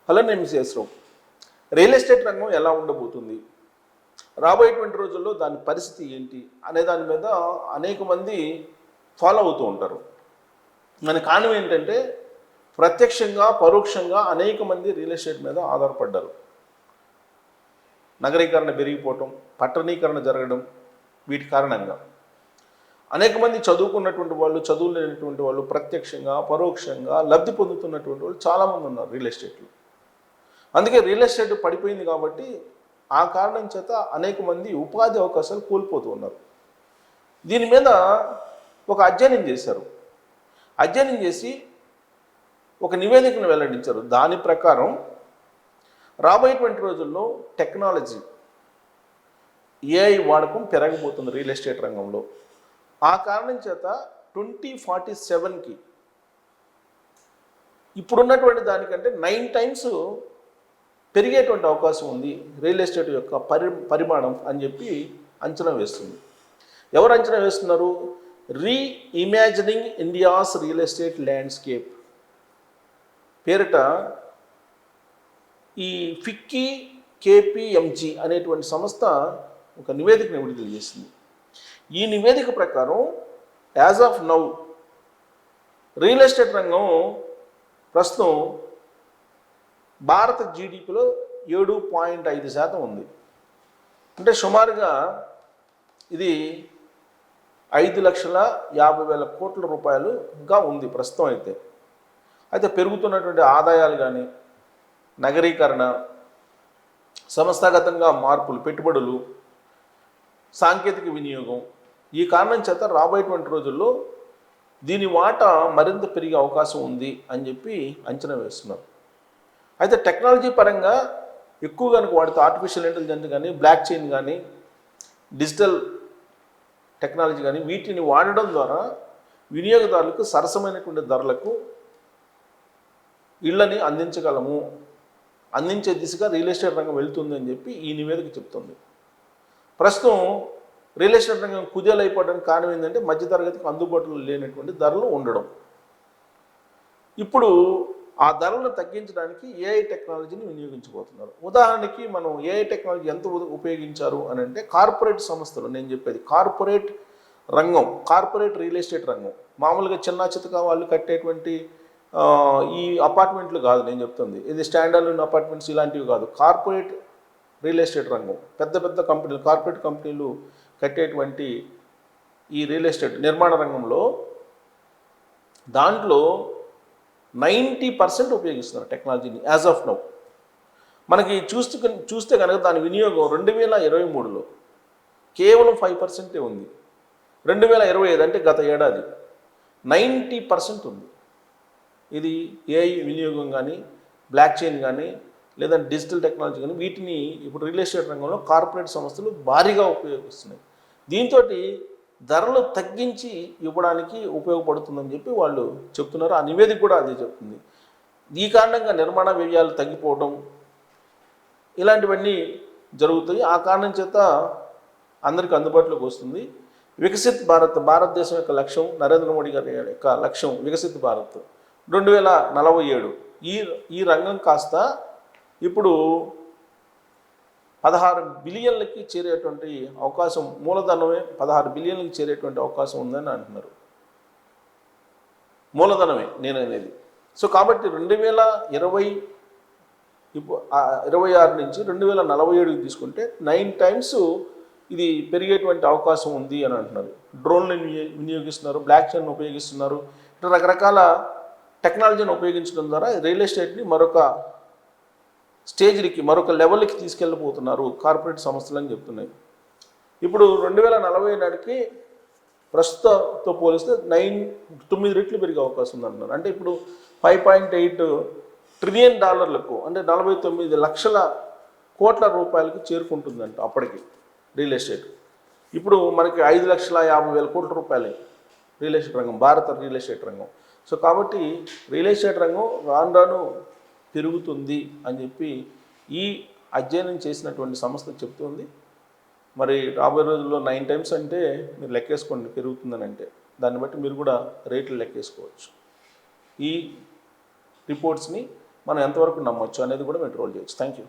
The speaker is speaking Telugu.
హలో, నేను మిసేశ్రావు. రియల్ ఎస్టేట్ రంగం ఎలా ఉండబోతుంది, రాబోయేటువంటి రోజుల్లో దాని పరిస్థితి ఏంటి అనే దాని మీద అనేక మంది ఫాలో అవుతూ ఉంటారు. దాని కారణం ఏంటంటే ప్రత్యక్షంగా పరోక్షంగా అనేక మంది రియల్ ఎస్టేట్ మీద ఆధారపడ్డారు. నగరీకరణ పెరిగిపోవటం, పట్టణీకరణ జరగడం, వీటి కారణంగా అనేక మంది చదువుకున్నటువంటి వాళ్ళు, చదువు లేనటువంటి వాళ్ళు, ప్రత్యక్షంగా పరోక్షంగా లబ్ధి పొందుతున్నటువంటి వాళ్ళు చాలామంది ఉన్నారు రియల్ ఎస్టేట్లో. అందుకే రియల్ ఎస్టేట్ పడిపోయింది కాబట్టి ఆ కారణం చేత అనేక మంది ఉపాధి అవకాశాలు కోల్పోతూ ఉన్నారు. దీని మీద ఒక అధ్యయనం చేశారు. అధ్యయనం చేసి ఒక నివేదికను వెల్లడించారు. దాని ప్రకారం రాబోయేటువంటి రోజుల్లో టెక్నాలజీ, ఏఐ వాడకం పెరగబోతుంది రియల్ ఎస్టేట్ రంగంలో. ఆ కారణం చేత 2047కి ఇప్పుడున్నటువంటి దానికంటే 9 టైమ్స్ పెరిగేటువంటి అవకాశం ఉంది రియల్ ఎస్టేట్ యొక్క పరిమాణం అని చెప్పి అంచనా వేస్తుంది. ఎవరు అంచనా వేస్తున్నారు? Reimagining India's real estate landscape పేరిట ఈ ఫిక్కీ కేపీఎంజీ అనేటువంటి సంస్థ ఒక నివేదికను విడుదల చేసింది. ఈ నివేదిక ప్రకారం as of now real estate రంగం ప్రస్తుతం భారత జీడిపిలో 7.5% ఉంది. అంటే సుమారుగా ఇది 5,50,000 కోట్ల రూపాయలుగా ఉంది ప్రస్తుతం. అయితే పెరుగుతున్నటువంటి ఆదాయాలు కానీ, నగరీకరణ, సంస్థాగతంగా మార్పులు, పెట్టుబడులు, సాంకేతిక వినియోగం, ఈ కారణం చేత రాబోయేటువంటి రోజుల్లో దీని వాటా మరింత పెరిగే అవకాశం ఉంది అని చెప్పి అంచనా వేస్తున్నారు. అయితే టెక్నాలజీ పరంగా ఎక్కువ కనుక వాడితే ఆర్టిఫిషియల్ ఇంటెలిజెన్స్ కానీ, బ్లాక్ చైన్ కానీ, డిజిటల్ టెక్నాలజీ కానీ వీటిని వాడడం ద్వారా వినియోగదారులకు సరసమైనటువంటి ధరలకు ఇళ్ళని అందించగలము, అందించే దిశగా రియల్ ఎస్టేట్ రంగం వెళ్తుంది అని చెప్పి ఈ నివేదిక చెప్తుంది. ప్రస్తుతం రియల్ ఎస్టేట్ రంగం కుదేలైపోవడానికి కారణం ఏంటంటే మధ్యతరగతికి అందుబాటులో లేనటువంటి ధరలు ఉండడం. ఇప్పుడు ఆ ధరలను తగ్గించడానికి ఏఐ టెక్నాలజీని వినియోగించబోతున్నారు. ఉదాహరణకి మనం ఏఐ టెక్నాలజీ ఎంత ఉపయోగించారు అని అంటే కార్పొరేట్ సంస్థలు, నేను చెప్పేది కార్పొరేట్ రంగం, కార్పొరేట్ రియల్ ఎస్టేట్ రంగం, మామూలుగా చిన్న చితక వాళ్ళు కట్టేటువంటి ఈ అపార్ట్మెంట్లు కాదు నేను చెప్తుంది, ఇది స్టాండర్డ్ అపార్ట్మెంట్స్ ఇలాంటివి కాదు. కార్పొరేట్ రియల్ ఎస్టేట్ రంగం, పెద్ద పెద్ద కంపెనీలు, కార్పొరేట్ కంపెనీలు కట్టేటువంటి ఈ రియల్ ఎస్టేట్ నిర్మాణ రంగంలో దాంట్లో 90% ఉపయోగిస్తున్నారు టెక్నాలజీని యాజ్ ఆఫ్ నౌ. మనకి చూస్తే కనుక దాని వినియోగం 2023లో కేవలం 5% ఉంది. 2025 అంటే గత ఏడాది 90% ఉంది. ఇది ఏఐ వినియోగం కానీ, బ్లాక్ చైన్ కానీ, లేదా డిజిటల్ టెక్నాలజీ కానీ వీటిని ఇప్పుడు రియల్ ఎస్టేట్ రంగంలో కార్పొరేట్ సంస్థలు భారీగా ఉపయోగిస్తున్నాయి. దీంతో ధరలు తగ్గించి ఇవ్వడానికి ఉపయోగపడుతుందని చెప్పి వాళ్ళు చెప్తున్నారు. ఆ నివేదిక కూడా అదే చెప్తుంది. ఈ కారణంగా నిర్మాణ వ్యయాలు తగ్గిపోవడం ఇలాంటివన్నీ జరుగుతాయి. ఆ కారణం చేత అందరికీ అందుబాటులోకి వస్తుంది. వికసిత్ భారత్, భారతదేశం యొక్క లక్ష్యం, నరేంద్ర మోడీ గారి యొక్క లక్ష్యం వికసిత్ భారత్ 2047. ఈ రంగం కాస్త ఇప్పుడు 16 బిలియన్లకి చేరేటువంటి అవకాశం, మూలధనమే 16 బిలియన్లకి చేరేటువంటి అవకాశం ఉందని అంటున్నారు. మూలధనమే నేను అనేది. సో కాబట్టి 2026 నుంచి 2047కి తీసుకుంటే 9 టైమ్స్ ఇది పెరిగేటువంటి అవకాశం ఉంది అని అంటున్నారు. డ్రోన్లను వినియోగిస్తున్నారు, బ్లాక్ చైన్ ఉపయోగిస్తున్నారు, ఇట్లా రకరకాల టెక్నాలజీని ఉపయోగించడం ద్వారా రియల్ ఎస్టేట్ని మరొక స్టేజ్కి, మరొక లెవెల్కి తీసుకెళ్ళిపోతున్నారు కార్పొరేట్ సంస్థలు అని చెప్తున్నాయి. ఇప్పుడు 2040 నాటికి ప్రస్తుతంతో పోలిస్తే 9 రెట్లు పెరిగే అవకాశం ఉందంటున్నారు. అంటే ఇప్పుడు $5.8 ట్రిలియన్ అంటే 49 లక్షల కోట్ల రూపాయలకి చేరుకుంటుందంట అప్పటికి రియల్ ఎస్టేట్. ఇప్పుడు మనకి 5,50,000 కోట్ల రూపాయలే రియల్ ఎస్టేట్ రంగం, భారత రియల్ ఎస్టేట్ రంగం. సో కాబట్టి రియల్ ఎస్టేట్ రంగం రాను రాను పెరుగుతుంది అని చెప్పి ఈ అధ్యయనం చేసినటువంటి సంస్థ చెప్తుంది. మరి రాబోయే రోజుల్లో 9 టైమ్స్ అంటే మీరు లెక్కేసుకోండి పెరుగుతుందని అంటే, దాన్ని బట్టి మీరు కూడా రేట్లు లెక్కేసుకోవచ్చు. ఈ రిపోర్ట్స్ని మనం ఎంతవరకు నమ్మొచ్చు అనేది కూడా మేము ట్రోల్ చేయొచ్చు. Thank you.